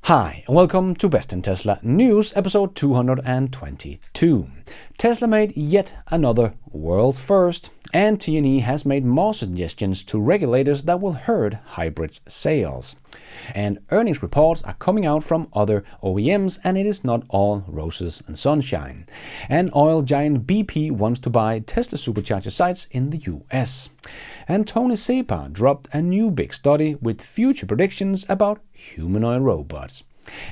Hi, and welcome to Best in Tesla News, episode 222. Tesla made yet another world's first, and T&E has made more suggestions to regulators that will hurt hybrids' sales. And earnings reports are coming out from other OEMs, and it is not all roses and sunshine. And oil giant BP wants to buy Tesla Supercharger sites in the US. And Tony Seba dropped a new big study with future predictions about humanoid robots.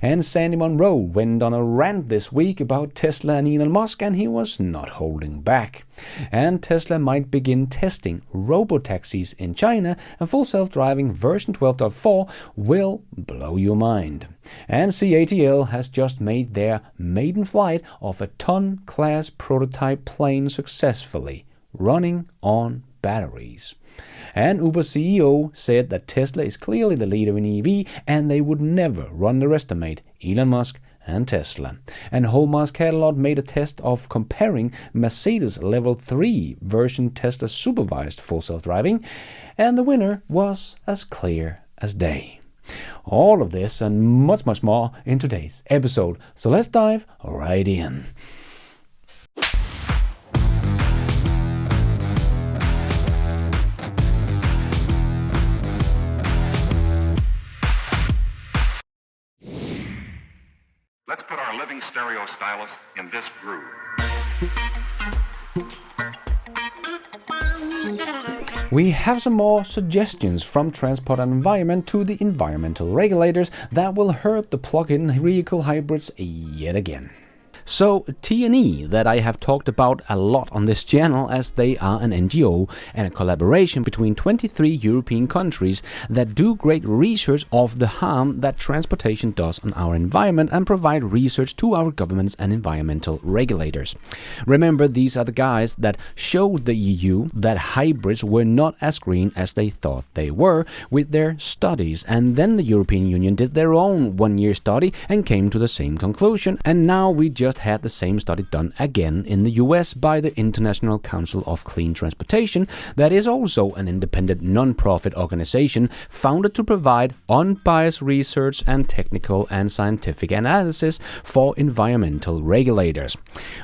And Sandy Munro went on a rant this week about Tesla and Elon Musk, and he was not holding back. And Tesla might begin testing robotaxis in China, and full self-driving version 12.4 will blow your mind. And CATL has just made their maiden flight of a ton-class prototype plane successfully, running on batteries. And Uber CEO said that Tesla is clearly the leader in EV and they would never underestimate Elon Musk and Tesla. And Hallmark's Catalog made a test of comparing Mercedes Level 3 version Tesla supervised full self-driving, and the winner was as clear as day. All of this and much more in today's episode, so let's dive right in. Let's put our living stereo stylus in this groove. We have some more suggestions from Transport and Environment to the environmental regulators that will hurt the plug-in vehicle hybrids yet again. So T&E, that I have talked about a lot on this channel, as they are an NGO and a collaboration between 23 European countries that do great research of the harm that transportation does on our environment and provide research to our governments and environmental regulators. Remember, these are the guys that showed the EU that hybrids were not as green as they thought they were with their studies, and then the European Union did their own one-year study and came to the same conclusion, and now we just had the same study done again in the US by the International Council of Clean Transportation, that is also an independent non-profit organization founded to provide unbiased research and technical and scientific analysis for environmental regulators.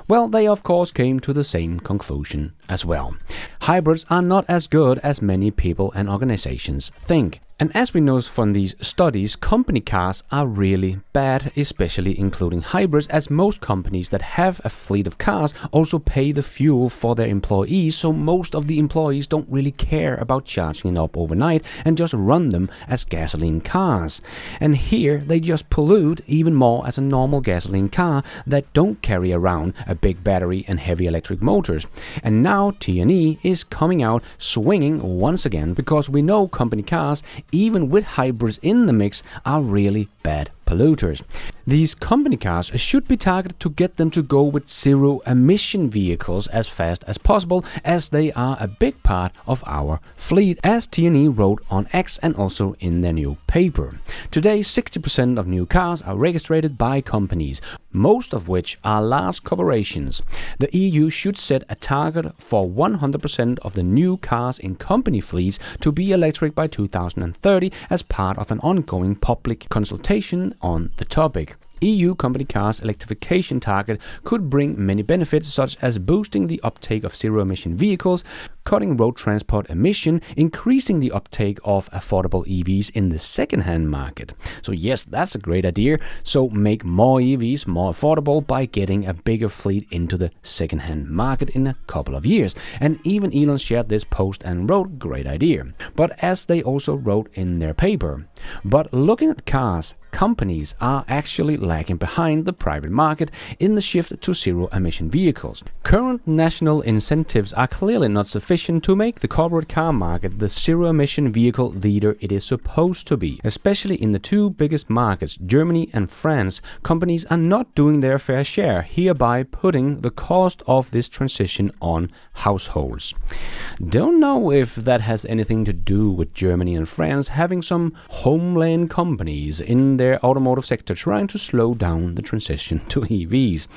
Well, they of course came to the same conclusion as well. Hybrids are not as good as many people and organizations think. And as we know from these studies, company cars are really bad, especially including hybrids, as most companies that have a fleet of cars also pay the fuel for their employees, so most of the employees don't really care about charging it up overnight and just run them as gasoline cars. And here they just pollute even more as a normal gasoline car that don't carry around a big battery and heavy electric motors. And now T&E is coming out swinging once again, because we know company cars, even with hybrids in the mix, are really bad polluters. These company cars should be targeted to get them to go with zero-emission vehicles as fast as possible, as they are a big part of our fleet, as T&E wrote on X and also in their new paper. Today, 60% of new cars are registered by companies, most of which are large corporations. The EU should set a target for 100% of the new cars in company fleets to be electric by 2030 as part of an ongoing public consultation on the topic. EU company cars electrification target could bring many benefits, such as boosting the uptake of zero-emission vehicles, cutting road transport emission, increasing the uptake of affordable EVs in the second-hand market. So yes, that's a great idea. So make more EVs more affordable by getting a bigger fleet into the second-hand market in a couple of years. And even Elon shared this post and wrote, great idea. But as they also wrote in their paper, but looking at cars, companies are actually lagging behind the private market in the shift to zero-emission vehicles. Current national incentives are clearly not sufficient to make the corporate car market the zero-emission vehicle leader it is supposed to be. Especially in the two biggest markets, Germany and France, companies are not doing their fair share, hereby putting the cost of this transition on households. Don't know if that has anything to do with Germany and France having some homeland companies in their automotive sector trying to slow down the transition to EVs.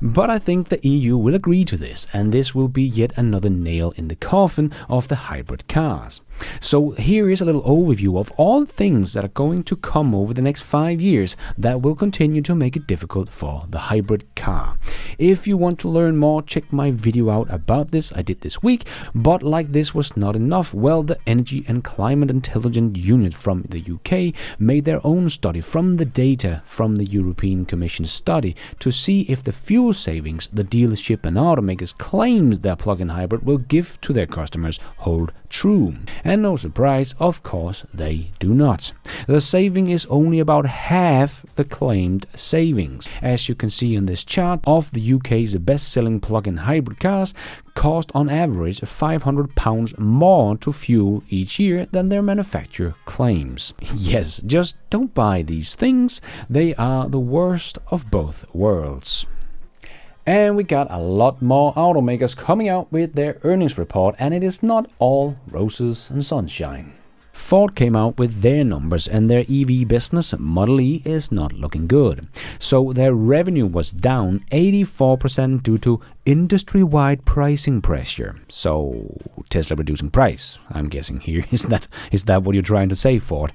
But I think the EU will agree to this, and this will be yet another nail in the coffin of the hybrid cars. So here is a little overview of all things that are going to come over the next 5 years that will continue to make it difficult for the hybrid car. If you want to learn more, check my video out about this I did this week. But like this was not enough, well, the Energy and Climate Intelligence Unit from the UK made their own study from the data from the European Commission study to see if the fuel savings the dealership and automakers claims their plug-in hybrid will give to their customers hold true. And no surprise, of course, they do not. The saving is only about half the claimed savings. As you can see in this chart, of the UK's best-selling plug-in hybrid cars cost on average £500 more to fuel each year than their manufacturer claims. Yes, just don't buy these things. They are the worst of both worlds. And we got a lot more automakers coming out with their earnings report, and it is not all roses and sunshine. Ford came out with their numbers, and their EV business, Model E, is not looking good. So their revenue was down 84% due to industry-wide pricing pressure. So Tesla reducing price, I'm guessing here. Is that what you're trying to say, Ford?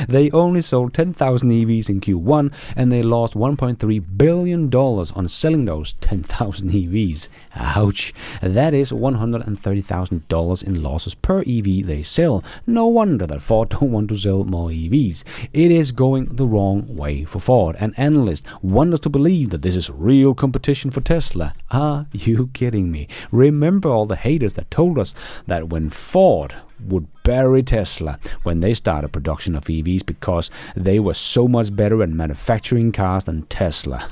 They only sold 10,000 EVs in Q1, and they lost $1.3 billion on selling those 10,000 EVs. Ouch. That is $130,000 in losses per EV they sell. No wonder that Ford don't want to sell more EVs. It is going the wrong way for Ford, and analysts want us to believe that this is real competition for Tesla. Are you kidding me? Remember all the haters that told us that when Ford would bury Tesla when they started production of EVs because they were so much better at manufacturing cars than Tesla.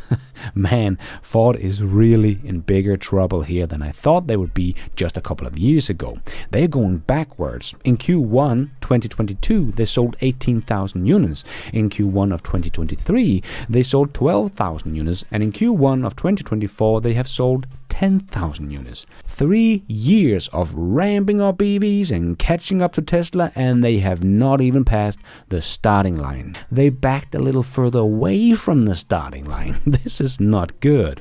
Man, Ford is really in bigger trouble here than I thought they would be just a couple of years ago. They're going backwards. In Q1 2022, they sold 18,000 units. In Q1 of 2023, they sold 12,000 units. And in Q1 of 2024, they have sold 10,000 units. 3 years of ramping up EVs and catching up to Tesla, and they have not even passed the starting line. They backed a little further away from the starting line. This is not good.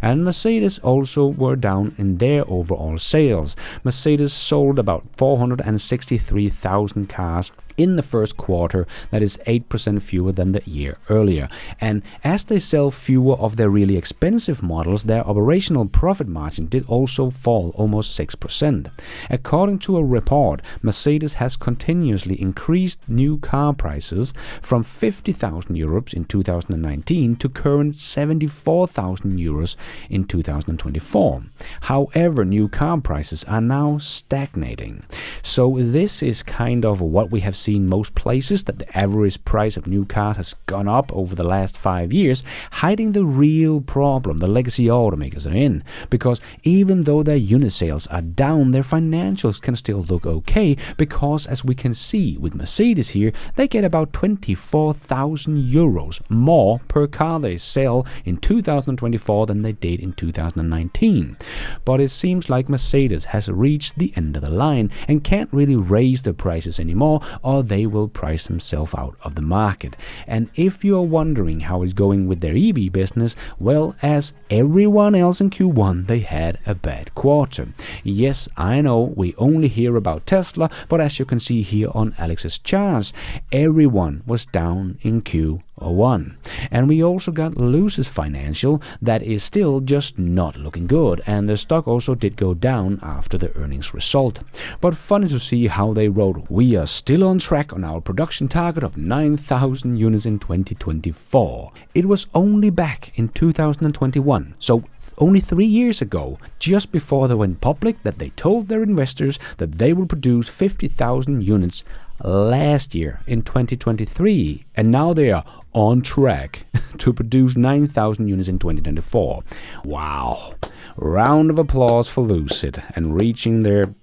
And Mercedes also were down in their overall sales. Mercedes sold about 463,000 cars in the first quarter. That is 8% fewer than the year earlier. And as they sell fewer of their really expensive models, their operational profit margin did also fall almost 6%. According to a report, Mercedes has continuously increased new car prices from 50,000 euros in 2019 to current 74,000 euros in 2024. However, new car prices are now stagnating. So this is kind of what we have seen most places, that the average price of new cars has gone up over the last 5 years, hiding the real problem the legacy automakers are in. Because even though their unit sales are down, their financials can still look okay, because as we can see with Mercedes here, they get about 24,000 euros more per car they sell in 2024 than they did in 2019. But it seems like Mercedes has reached the end of the line and can't really raise the prices anymore, or they will price themselves out of the market. And if you're wondering how it's going with their EV business, well, as everyone else in Q1, they had a bad quarter. Yes, I know we only hear about Tesla, but as you can see here on Alex's charts, everyone was down in Q1. And we also got Luce's financial that is still just not looking good, and the stock also did go down after the earnings result. But funny to see how they wrote, "We are still on track on our production target of 9,000 units in 2024. It was only back in 2021, so only 3 years ago, just before they went public, that they told their investors that they would produce 50,000 units last year in 2023, and now they are on track to produce 9,000 units in 2024. Wow. Round of applause for Lucid and reaching their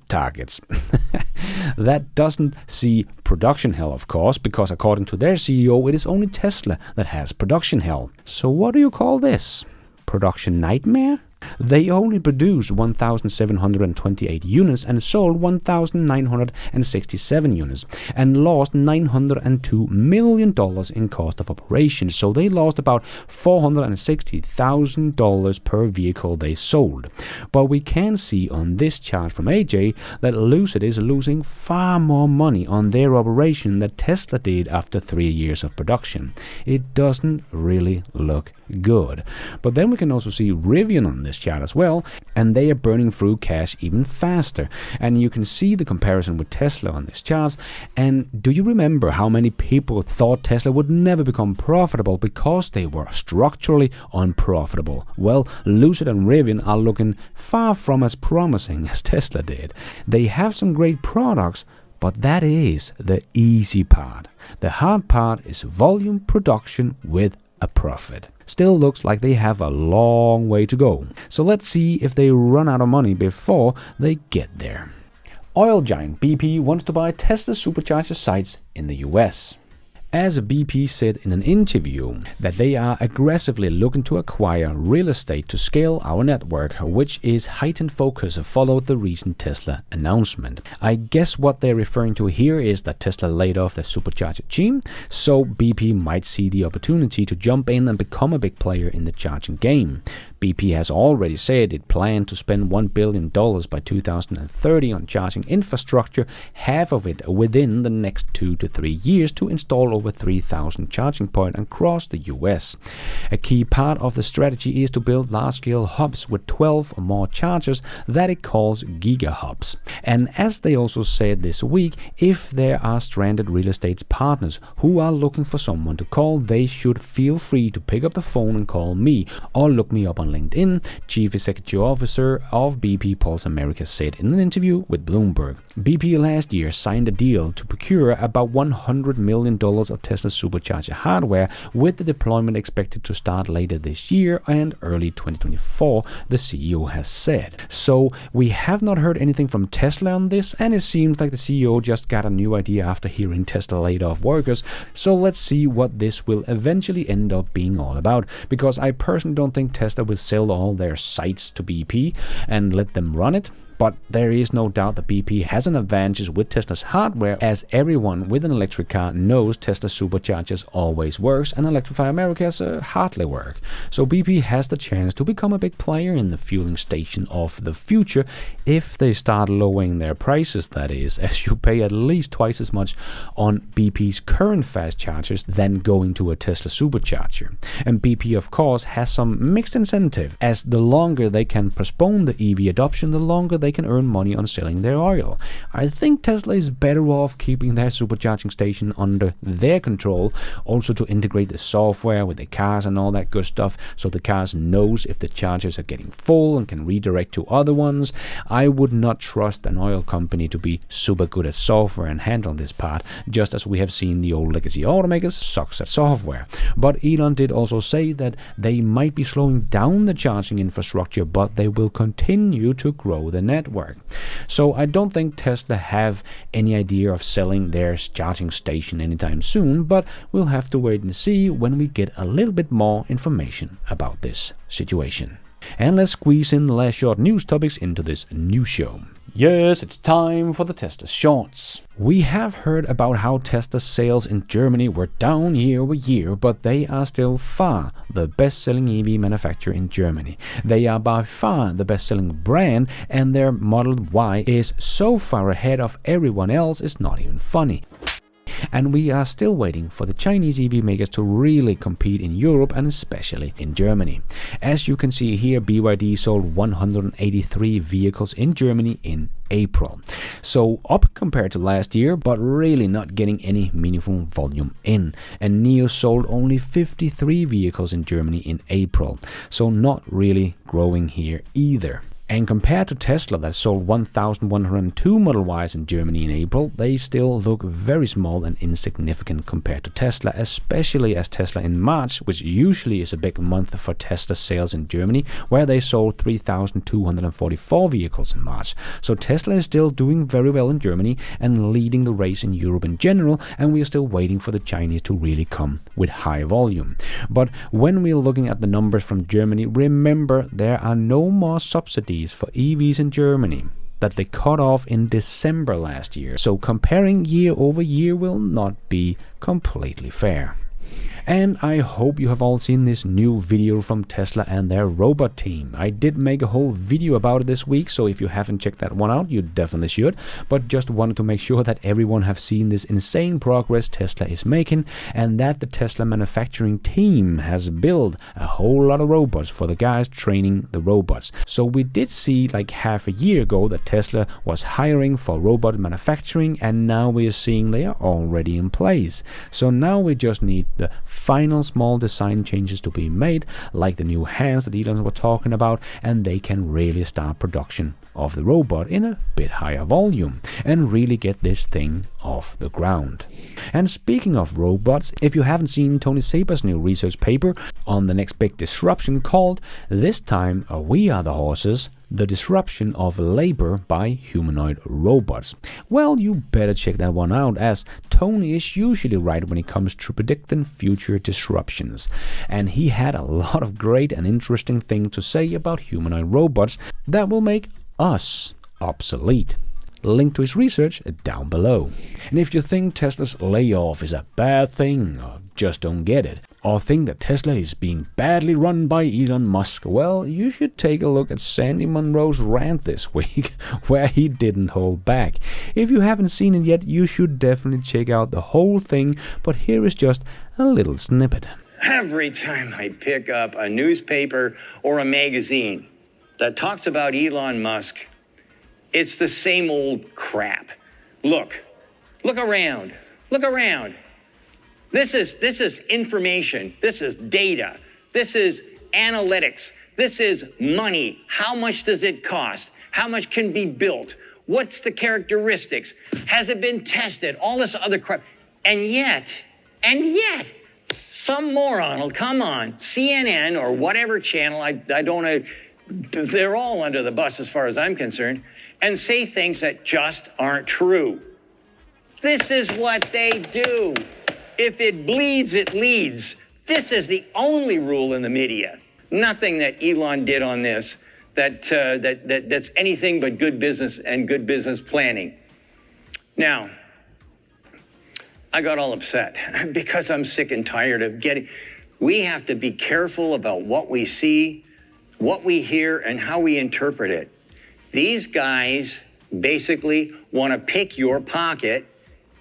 targets. That doesn't see production hell, of course, because according to their CEO, it is only Tesla that has production hell. So what do you call this? Production nightmare? They only produced 1,728 units and sold 1,967 units and lost $902 million in cost of operation. So they lost about $460,000 per vehicle they sold. But we can see on this chart from AJ that Lucid is losing far more money on their operation than Tesla did after 3 years of production. It doesn't really look good. But then we can also see Rivian on this chart as well, and they are burning through cash even faster. And you can see the comparison with Tesla on this chart. And do you remember how many people thought Tesla would never become profitable because they were structurally unprofitable? Well, Lucid and Rivian are looking far from as promising as Tesla did. They have some great products, but that is the easy part. The hard part is volume production with a profit. Still looks like they have a long way to go. So let's see if they run out of money before they get there. Oil giant BP wants to buy Tesla Supercharger sites in the US. As BP said in an interview that they are aggressively looking to acquire real estate to scale our network, which is heightened focus followed the recent Tesla announcement. I guess what they're referring to here is that Tesla laid off the supercharger team, so BP might see the opportunity to jump in and become a big player in the charging game. BP has already said it planned to spend $1 billion by 2030 on charging infrastructure, half of it within the next 2 to 3 years to install over 3,000 charging points across the US. A key part of the strategy is to build large-scale hubs with 12 or more chargers that it calls giga hubs. And as they also said this week, if there are stranded real estate partners who are looking for someone to call, they should feel free to pick up the phone and call me or look me up on LinkedIn, Chief Executive Officer of BP Pulse America said in an interview with Bloomberg. BP last year signed a deal to procure about $100 million of Tesla Supercharger hardware, with the deployment expected to start later this year and early 2024, the CEO has said. So we have not heard anything from Tesla on this, and it seems like the CEO just got a new idea after hearing Tesla laid off workers. So let's see what this will eventually end up being all about, because I personally don't think Tesla will sell all their sites to BP and let them run it. But there is no doubt that BP has an advantage with Tesla's hardware, as everyone with an electric car knows Tesla Superchargers always works and Electrify America's hardly work. So BP has the chance to become a big player in the fueling station of the future if they start lowering their prices, that is, as you pay at least twice as much on BP's current fast chargers than going to a Tesla Supercharger. And BP, of course, has some mixed incentive, as the longer they can postpone the EV adoption, the longer they can earn money on selling their oil. I think Tesla is better off keeping their supercharging station under their control, also to integrate the software with the cars and all that good stuff, so the cars knows if the chargers are getting full and can redirect to other ones. I would not trust an oil company to be super good at software and handle this part, just as we have seen the old legacy automakers sucks at software. But Elon did also say that they might be slowing down the charging infrastructure, but they will continue to grow the network. So I don't think Tesla have any idea of selling their charging station anytime soon, but we'll have to wait and see when we get a little bit more information about this situation. And let's squeeze in the last short news topics into this new show. Yes, it's time for the Tesla Shorts. We have heard about how Tesla sales in Germany were down year over year, but they are still far the best-selling EV manufacturer in Germany. They are by far the best-selling brand, and their Model Y is so far ahead of everyone else it's not even funny. And we are still waiting for the Chinese EV makers to really compete in Europe and especially in Germany. As you can see here, BYD sold 183 vehicles in Germany in April. So up compared to last year, but really not getting any meaningful volume in. And NIO sold only 53 vehicles in Germany in April. So not really growing here either. And compared to Tesla that sold 1,102 Model Ys in Germany in April, they still look very small and insignificant compared to Tesla, especially as Tesla in March, which usually is a big month for Tesla sales in Germany, where they sold 3,244 vehicles in March. So Tesla is still doing very well in Germany and leading the race in Europe in general, and we are still waiting for the Chinese to really come with high volume. But when we're looking at the numbers from Germany, remember there are no more subsidies for EVs in Germany that they cut off in December last year. So comparing year over year will not be completely fair. And I hope you have all seen this new video from Tesla and their robot team. I did make a whole video about it this week, so if you haven't checked that one out, you definitely should. But just wanted to make sure that everyone have seen this insane progress Tesla is making, and that the Tesla manufacturing team has built a whole lot of robots for the guys training the robots. So we did see like half a year ago that Tesla was hiring for robot manufacturing, and now we are seeing they are already in place. So now we just need the final small design changes to be made, like the new hands that Elon was talking about, and they can really start production of the robot in a bit higher volume and really get this thing off the ground. And speaking of robots, if you haven't seen Tony Saber's new research paper on the next big disruption called "This Time We Are the Horses: The Disruption of Labor by Humanoid Robots," well, you better check that one out, as Tony is usually right when it comes to predicting future disruptions. And he had a lot of great and interesting things to say about humanoid robots that will make us obsolete. Link to his research down below. And if you think Tesla's layoff is a bad thing, or just don't get it, or think that Tesla is being badly run by Elon Musk, well, you should take a look at Sandy Munro's rant this week, where he didn't hold back. If you haven't seen it yet, you should definitely check out the whole thing, but here is just a little snippet. Every time I pick up a newspaper or a magazine that talks about Elon Musk, it's the same old crap. Look around. This is information. This is data. This is analytics. This is money. How much does it cost? How much can be built? What's the characteristics? Has it been tested? All this other crap. And yet, some moron will come on CNN or whatever channel, I don't know, they're all under the bus as far as I'm concerned, and say things that just aren't true. This is what they do. If it bleeds, it leads. This is the only rule in the media. Nothing that Elon did on this that's anything but good business and good business planning. Now, I got all upset because I'm sick and tired of we have to be careful about what we see, what we hear, and how we interpret it. These guys basically want to pick your pocket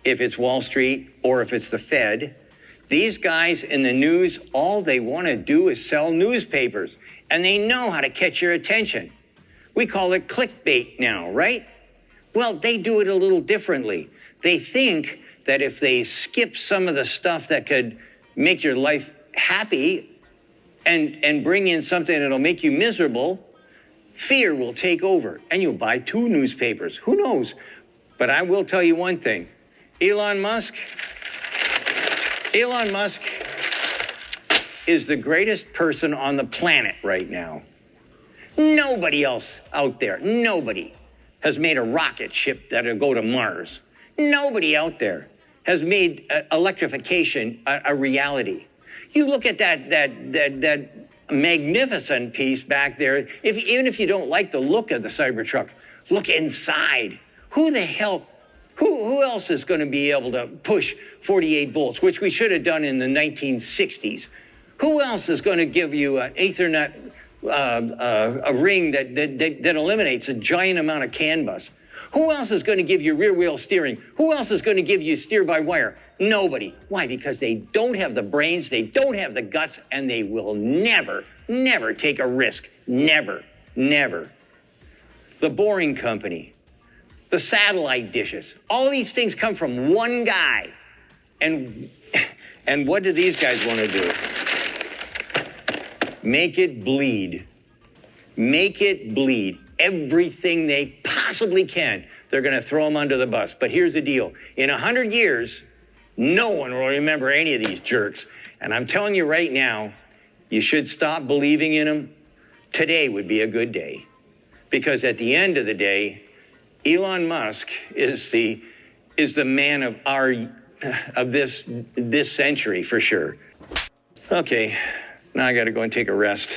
if it's Wall Street or if it's the Fed. These guys in the news, all they want to do is sell newspapers, and they know how to catch your attention. We call it clickbait now, right? Well, they do it a little differently. They think that if they skip some of the stuff that could make your life happy and bring in something that'll make you miserable, fear will take over, and you'll buy 2 newspapers. Who knows? But I will tell you one thing. Elon Musk is the greatest person on the planet right now. Nobody else out there, nobody has made a rocket ship that'll go to Mars. Nobody out there has made electrification a reality. You look at that magnificent piece back there, even if you don't like the look of the Cybertruck, look inside. Who the hell, who else is going to be able to push 48 volts, which we should have done in the 1960s? Who else is going to give you an Ethernet, a ring that eliminates a giant amount of CAN bus? Who else is going to give you rear wheel steering? Who else is going to give you steer by wire? Nobody. Why? Because they don't have the brains, they don't have the guts, and they will never, never take a risk. Never, never. The Boring Company, the satellite dishes, all these things come from one guy. And what do these guys want to do? Make it bleed. Make it bleed. everything they possibly can. They're going to throw them under the bus. But here's the deal. In 100 years, no one will remember any of these jerks. And I'm telling you right now, you should stop believing in them. Today would be a good day. Because at the end of the day, Elon Musk is the man of this century for sure. Okay, now I got to go and take a rest.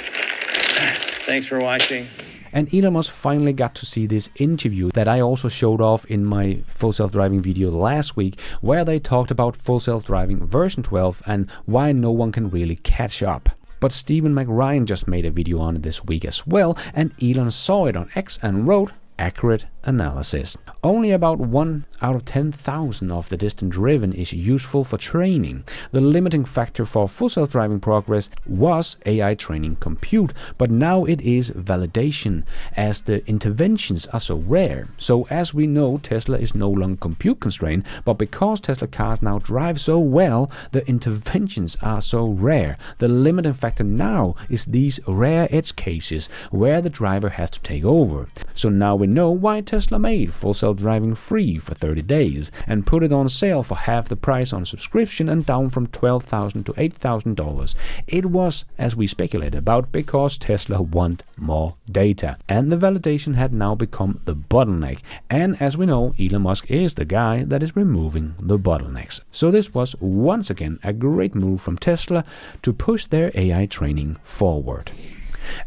Thanks for watching. And Elon Musk finally got to see this interview that I also showed off in my full self-driving video last week, where they talked about full self-driving version 12 and why no one can really catch up. But Stephen McRyan just made a video on it this week as well, and Elon saw it on X and wrote, "Accurate analysis. Only about 1 out of 10,000 of the distance driven is useful for training. The limiting factor for full self-driving progress was AI training compute, but now it is validation, as the interventions are so rare. So as we know, Tesla is no longer compute constrained, but because Tesla cars now drive so well, the interventions are so rare. The limiting factor now is these rare edge cases where the driver has to take over. So now we know why Tesla made full self-driving free for 30 days and put it on sale for half the price on subscription and down from $12,000 to $8,000. It was, as we speculated about, because Tesla want more data, and the validation had now become the bottleneck. And as we know, Elon Musk is the guy that is removing the bottlenecks. So this was once again a great move from Tesla to push their AI training forward.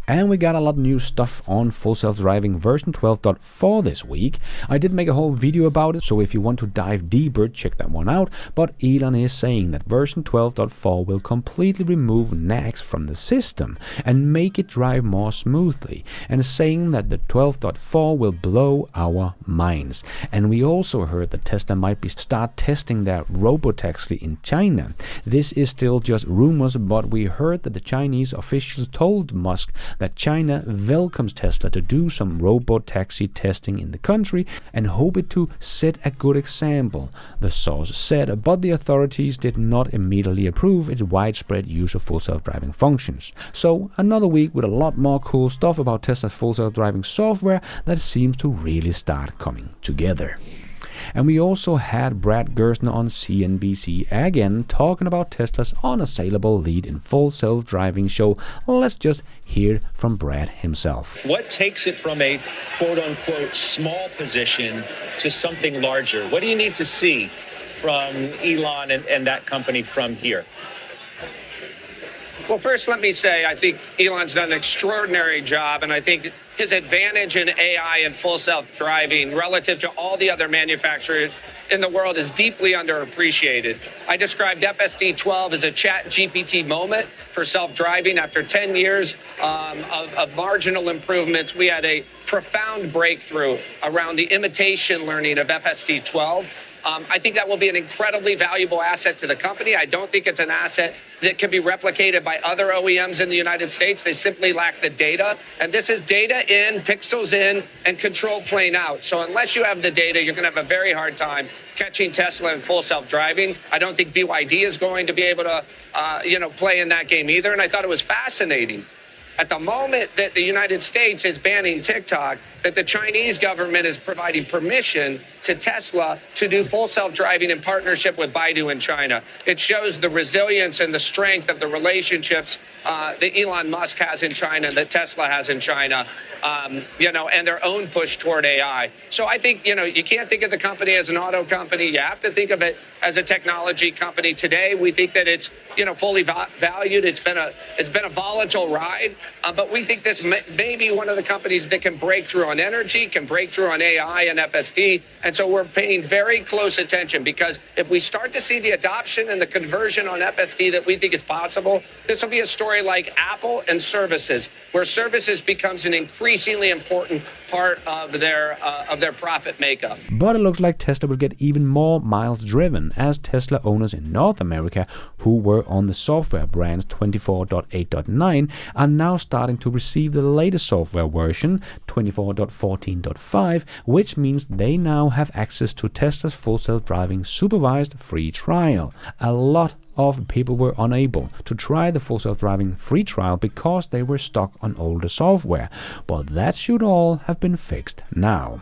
And we got a lot of new stuff on full self-driving version 12.4 this week. I did make a whole video about it, so if you want to dive deeper, check that one out. But Elon is saying that version 12.4 will completely remove nags from the system and make it drive more smoothly, and saying that the 12.4 will blow our minds. And we also heard that Tesla might start testing their robotaxi in China. This is still just rumors, but we heard that the Chinese officials told Musk that China welcomes Tesla to do some robot-taxi testing in the country and hope it to set a good example, the source said, but the authorities did not immediately approve its widespread use of full self-driving functions. So another week with a lot more cool stuff about Tesla's full self-driving software that seems to really start coming together. And we also had Brad Gerstner on CNBC again talking about Tesla's unassailable lead in full self-driving show. Let's just hear from Brad himself. What takes it from a quote-unquote small position to something larger? What do you need to see from Elon and that company from here? Well, first, let me say, I think Elon's done an extraordinary job, and I think his advantage in AI and full self-driving relative to all the other manufacturers in the world is deeply underappreciated. I described FSD 12 as a chat GPT moment for self-driving. After 10 years of marginal improvements, we had a profound breakthrough around the imitation learning of FSD 12. I think that will be an incredibly valuable asset to the company. I don't think it's an asset that can be replicated by other OEMs in the United States. They simply lack the data. And this is data in, pixels in, and control plane out. So unless you have the data, you're going to have a very hard time catching Tesla in full self-driving. I don't think BYD is going to be able to, play in that game either. And I thought it was fascinating. At the moment that the United States is banning TikTok, that the Chinese government is providing permission to Tesla to do full self-driving in partnership with Baidu in China. It shows the resilience and the strength of the relationships that Elon Musk has in China, that Tesla has in China, and their own push toward AI. So I think, you can't think of the company as an auto company. You have to think of it as a technology company. Today, we think that it's, fully valued. It's been a volatile ride, but we think this may be one of the companies that can break through on energy, can break through on AI and FSD. And so we're paying very close attention, because if we start to see the adoption and the conversion on FSD that we think is possible, this will be a story like Apple and services, where services becomes an increasingly important part of their profit makeup. But it looks like Tesla will get even more miles driven, as Tesla owners in North America who were on the software brands 24.8.9 are now starting to receive the latest software version 24.14.5, which means they now have access to Tesla's full self-driving supervised free trial. A lot of people were unable to try the full self-driving free trial because they were stuck on older software, but that should all have been fixed now.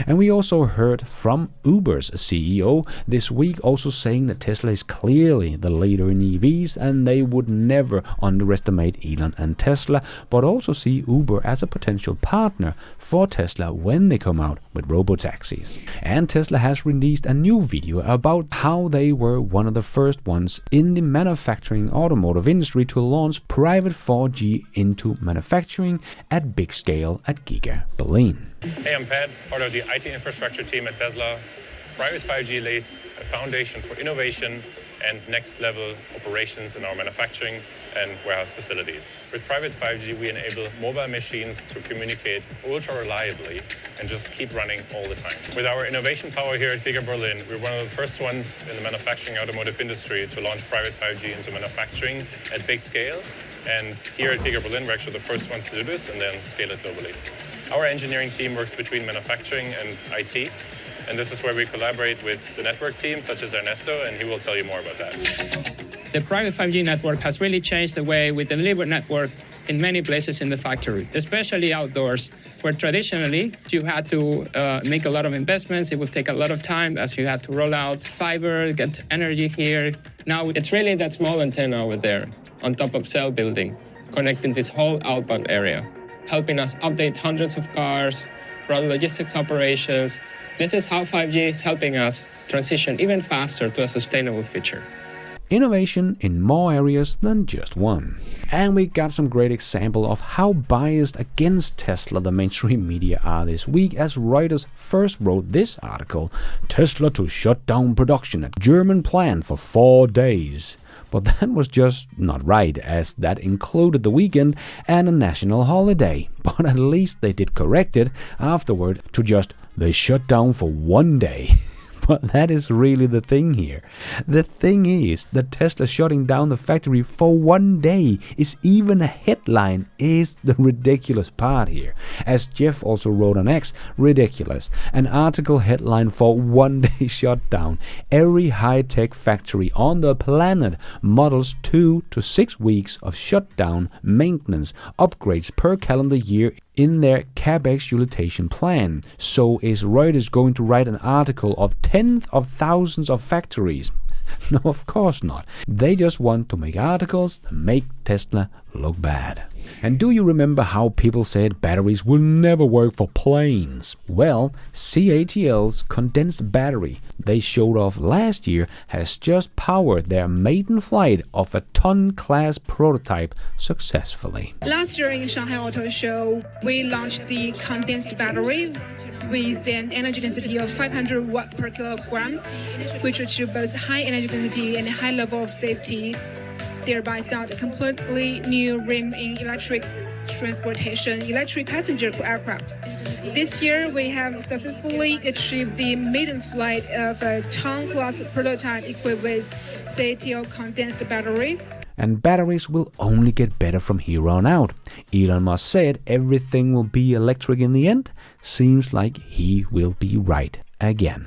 And we also heard from Uber's CEO this week also saying that Tesla is clearly the leader in EVs and they would never underestimate Elon and Tesla, but also see Uber as a potential partner for Tesla when they come out with robotaxis. And Tesla has released a new video about how they were one of the first ones in the manufacturing automotive industry to launch private 4G into manufacturing at big scale at Giga Berlin. Hey, I'm Pat, part of the IT infrastructure team at Tesla. Private 5G lays a foundation for innovation and next-level operations in our manufacturing and warehouse facilities. With private 5G, we enable mobile machines to communicate ultra-reliably and just keep running all the time. With our innovation power here at Giga Berlin, we're one of the first ones in the manufacturing automotive industry to launch private 5G into manufacturing at big scale. And here at Giga Berlin, we're actually the first ones to do this and then scale it globally. Our engineering team works between manufacturing and IT. And this is where we collaborate with the network team, such as Ernesto, and he will tell you more about that. The private 5G network has really changed the way we deliver network in many places in the factory, especially outdoors, where traditionally you had to make a lot of investments. It would take a lot of time as you had to roll out fiber, get energy here. Now it's really that small antenna over there on top of cell building, connecting this whole outbound area, helping us update hundreds of cars, run logistics operations. This is how 5G is helping us transition even faster to a sustainable future. Innovation in more areas than just one. And we got some great example of how biased against Tesla the mainstream media are this week, as Reuters first wrote this article: Tesla to shut down production at German plant for 4 days. But that was just not right, as that included the weekend and a national holiday. But at least they did correct it afterward to just, they shut down for 1 day. But that is really the thing here. The thing is that Tesla shutting down the factory for 1 day is even a headline, is the ridiculous part here. As Jeff also wrote on X, ridiculous. An article headline for 1 day shutdown. Every high-tech factory on the planet models 2 to 6 weeks of shutdown, maintenance, upgrades per calendar year in their capex utilization plan. So is Reuters going to write an article of tens of thousands of factories? No, of course not. They just want to make articles that make Tesla look bad. And do you remember how people said batteries will never work for planes? Well, CATL's condensed battery they showed off last year has just powered their maiden flight of a ton-class prototype successfully. Last year in Shanghai Auto Show, we launched the condensed battery with an energy density of 500 watts per kilogram, which achieved both high energy density and high level of safety, thereby start a completely new realm in electric transportation, electric passenger aircraft. This year, we have successfully achieved the maiden flight of a ton-class prototype equipped with CATL condensed battery. And batteries will only get better from here on out. Elon Musk said everything will be electric in the end. Seems like he will be right again.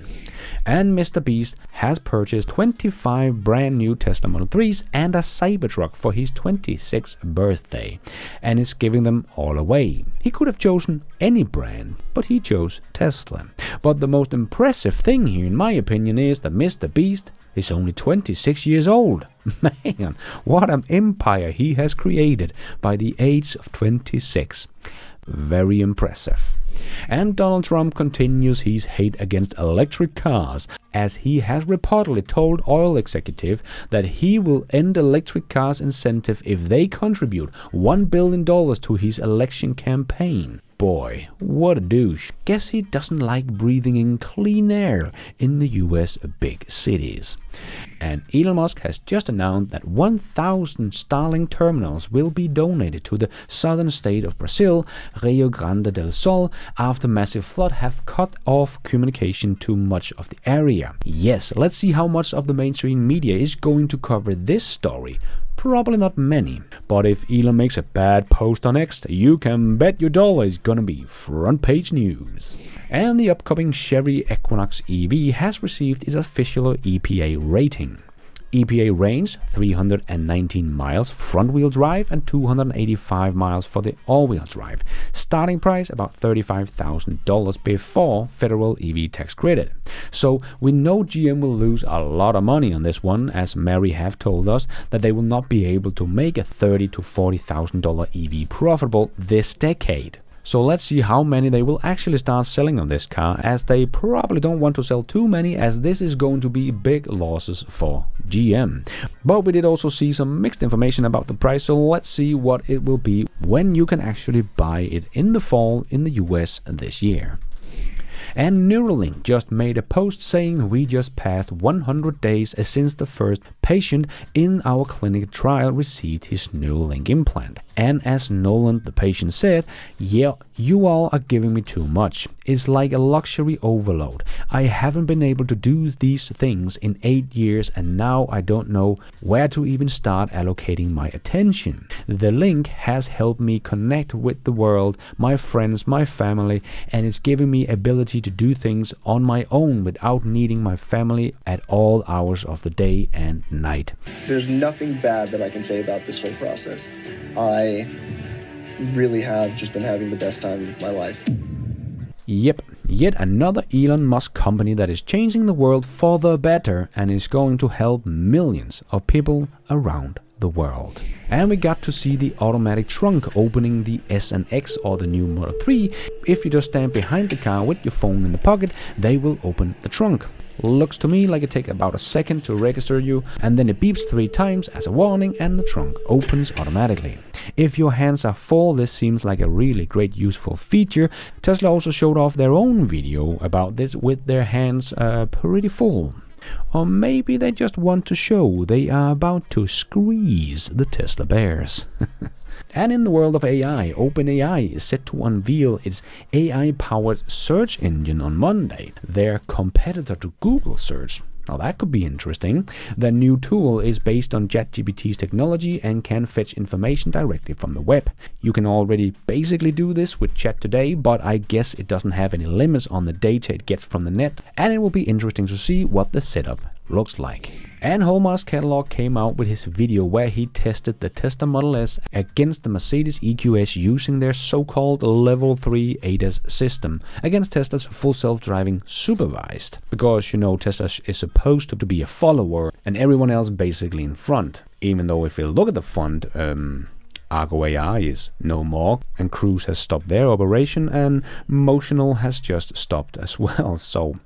And Mr. Beast has purchased 25 brand new Tesla Model 3s and a Cybertruck for his 26th birthday, and is giving them all away. He could have chosen any brand, but he chose Tesla. But the most impressive thing here, in my opinion, is that Mr. Beast is only 26 years old. Man, what an empire he has created by the age of 26. Very impressive. And Donald Trump continues his hate against electric cars, as he has reportedly told oil executive that he will end electric cars incentive if they contribute $1 billion to his election campaign. Boy, what a douche. Guess he doesn't like breathing in clean air in the US big cities. And Elon Musk has just announced that 1,000 Starlink terminals will be donated to the southern state of Brazil, Rio Grande do Sul, after massive flood have cut off communication to much of the area. Yes, let's see how much of the mainstream media is going to cover this story. Probably not many, but if Elon makes a bad post on X, you can bet your dollar is gonna be front page news. And the upcoming Chevy Equinox EV has received its official EPA rating. EPA range 319 miles front-wheel drive and 285 miles for the all-wheel drive. Starting price about $35,000 before federal EV tax credit. So we know GM will lose a lot of money on this one, as Mary have told us that they will not be able to make a $30,000 to $40,000 EV profitable this decade. So let's see how many they will actually start selling on this car, as they probably don't want to sell too many, as this is going to be big losses for GM. But we did also see some mixed information about the price, so let's see what it will be when you can actually buy it in the fall in the US this year. And Neuralink just made a post saying we just passed 100 days since the first patient in our clinic trial received his Neuralink implant. And as Nolan, the patient, said, "Yeah, you all are giving me too much. It's like a luxury overload. I haven't been able to do these things in 8 years, and now I don't know where to even start allocating my attention. The link has helped me connect with the world, my friends, my family, and it's giving me ability to do things on my own without needing my family at all hours of the day and night." There's nothing bad that I can say about this whole process. I really have just been having the best time of my life. Yep, yet another Elon Musk company that is changing the world for the better and is going to help millions of people around the world. And we got to see the automatic trunk opening the S and X or the new Model 3. If you just stand behind the car with your phone in the pocket, they will open the trunk. Looks to me like it takes about a second to register you, and then it beeps 3 times as a warning and the trunk opens automatically. If your hands are full, this seems like a really great useful feature. Tesla also showed off their own video about this with their hands pretty full. Or maybe they just want to show they are about to squeeze the Tesla bears. And in the world of AI, OpenAI is set to unveil its AI-powered search engine on Monday, their competitor to Google Search. Now that could be interesting. The new tool is based on ChatGPT's technology and can fetch information directly from the web. You can already basically do this with Chat today, but I guess it doesn't have any limits on the data it gets from the net, and it will be interesting to see what the setup looks like. And Hallmark's catalog came out with his video where he tested the Tesla Model S against the Mercedes EQS using their so-called Level 3 ADAS system against Tesla's full self-driving supervised. Because, you know, Tesla is supposed to be a follower and everyone else basically in front. Even though if you look at the front, Argo AI is no more, and Cruise has stopped their operation, and Motional has just stopped as well, so...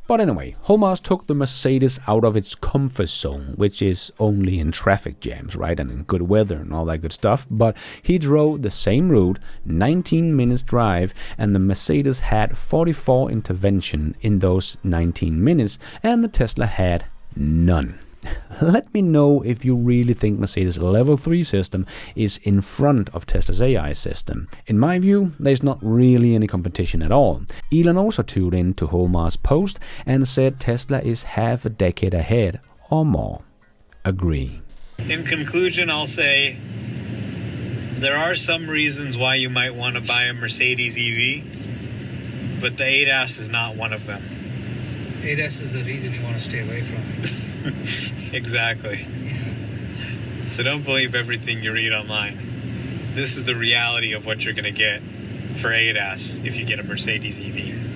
But anyway, Hallmark took the Mercedes out of its comfort zone, which is only in traffic jams, right, and in good weather and all that good stuff, but he drove the same route, 19 minutes drive, and the Mercedes had 44 intervention in those 19 minutes, and the Tesla had none. Let me know if you really think Mercedes' Level 3 system is in front of Tesla's AI system. In my view, there's not really any competition at all. Elon also tuned in to Hallmark's post and said Tesla is half a decade ahead or more. Agree. In conclusion, I'll say there are some reasons why you might want to buy a Mercedes EV, but the ADAS is not one of them. ADAS is the reason you want to stay away from it. Exactly. So don't believe everything you read online. This is the reality of what you're going to get for ADAS if you get a Mercedes EV.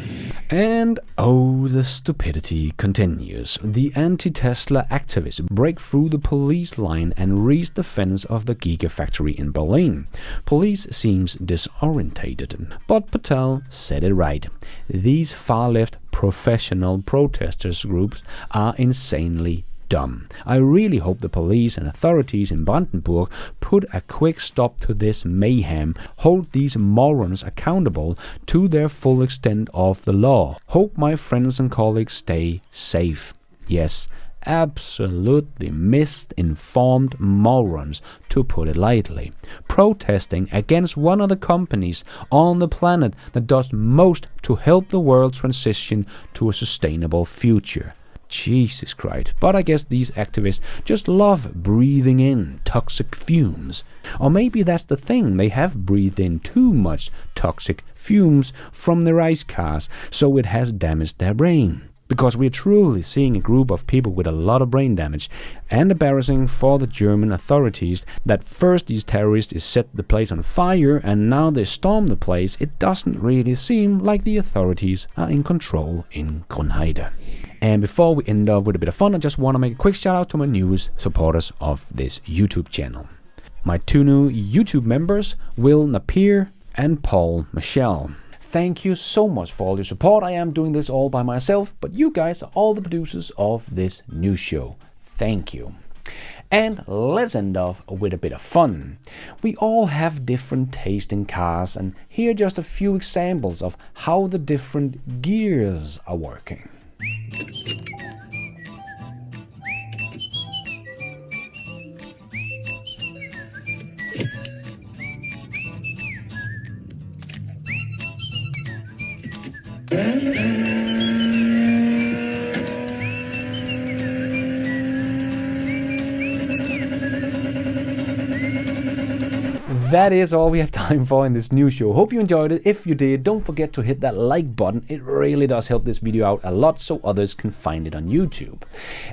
And oh, the stupidity continues. The anti-Tesla activists break through the police line and reach the fence of the Gigafactory in Berlin. Police seems disorientated, but Patel said it right. These far-left professional protesters groups are insanely dumb. I really hope the police and authorities in Brandenburg put a quick stop to this mayhem, hold these morons accountable to their full extent of the law. Hope my friends and colleagues stay safe. Yes, absolutely misinformed morons, to put it lightly, protesting against one of the companies on the planet that does most to help the world transition to a sustainable future. Jesus Christ. But I guess these activists just love breathing in toxic fumes. Or maybe that's the thing, they have breathed in too much toxic fumes from their ice cars, so it has damaged their brain. because we're truly seeing a group of people with a lot of brain damage, and embarrassing for the German authorities that first these terrorists set the place on fire and now they storm the place. It doesn't really seem like the authorities are in control in Grünheide. And before we end up with a bit of fun, I just want to make a quick shout out to my newest supporters of this YouTube channel. My 2 new YouTube members, Will Napier and Paul Michel. Thank you so much for all your support. I am doing this all by myself, but you guys are all the producers of this new show. Thank you. And let's end off with a bit of fun. We all have different taste in cars, and here are just a few examples of how the different gears are working. That is all we have time for in this new show. Hope you enjoyed it. If you did, don't forget to hit that like button. It really does help this video out a lot so others can find it on YouTube.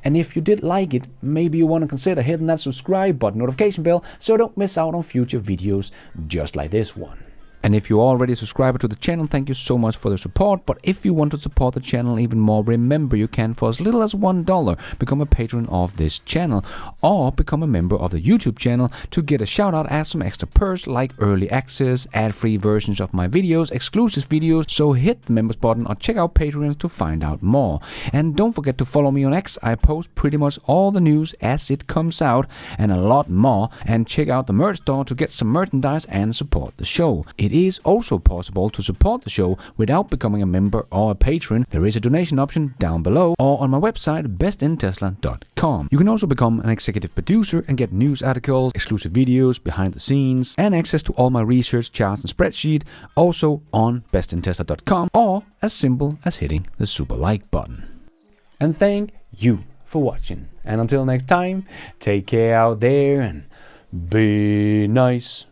And if you did like it, maybe you want to consider hitting that subscribe button, notification bell, so don't miss out on future videos just like this one. And if you're already a subscriber to the channel, thank you so much for the support. But if you want to support the channel even more, remember you can, for as little as $1, become a patron of this channel, or become a member of the YouTube channel to get a shout out as some extra perks like early access, ad-free versions of my videos, exclusive videos. So hit the members button or check out Patreon to find out more. And don't forget to follow me on X. I post pretty much all the news as it comes out and a lot more. And check out the merch store to get some merchandise and support the show. It is also possible to support the show without becoming a member or a patron. There is a donation option down below or on my website bestintesla.com. You can also become an executive producer and get news articles, exclusive videos, behind the scenes, and access to all my research charts and spreadsheet, also on bestintesla.com, or as simple as hitting the super like button. And thank you for watching. And until next time, take care out there and be nice.